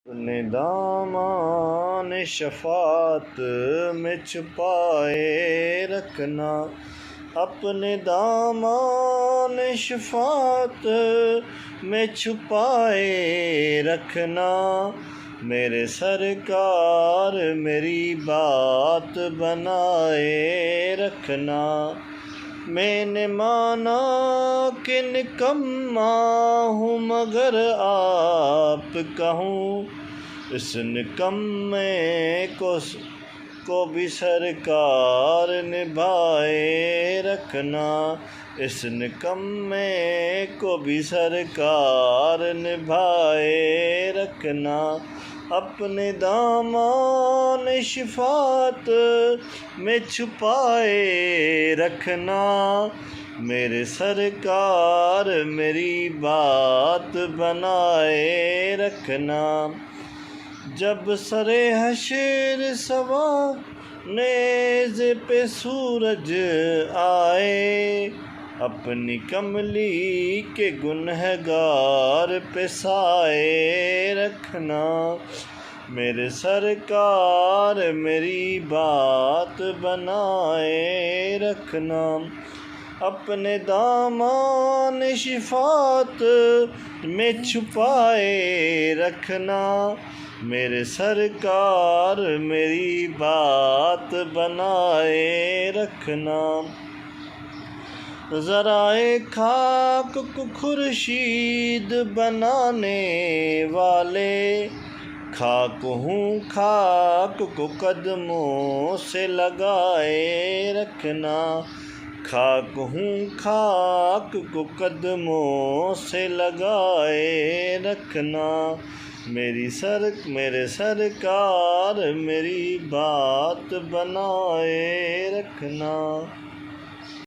اپنے دامان شفاعت میں چھپائے رکھنا، اپنے دامان شفاعت میں چھپائے رکھنا، میرے سرکار میری بات بنائے رکھنا۔ میں نے مانا کہ نکما ہوں مگر آپ کا ہوں، اس نکمے کو بھی سرکار نبھائے رکھنا، اس نکمے کو بھی سرکار نبھائے رکھنا۔ اپنے دامان شفاعت میں چھپائے رکھنا، میرے سرکار میری بات بنائے رکھنا۔ جب سر حشر سوا نیزے پہ سورج آئے، اپنی کملی کے گنہگار پہ سائے رکھنا، میرے سرکار میری بات بنائے رکھنا۔ اپنے دامان شفاعت میں چھپائے رکھنا، میرے سرکار میری بات بنائے رکھنا۔ ذرائع خاک کو خورشید بنانے والے، خاک ہوں خاک کو قدموں سے لگائے رکھنا، خاک ہوں خاک کو قدموں سے لگائے رکھنا، میرے سرکار میری بات بنائے رکھنا۔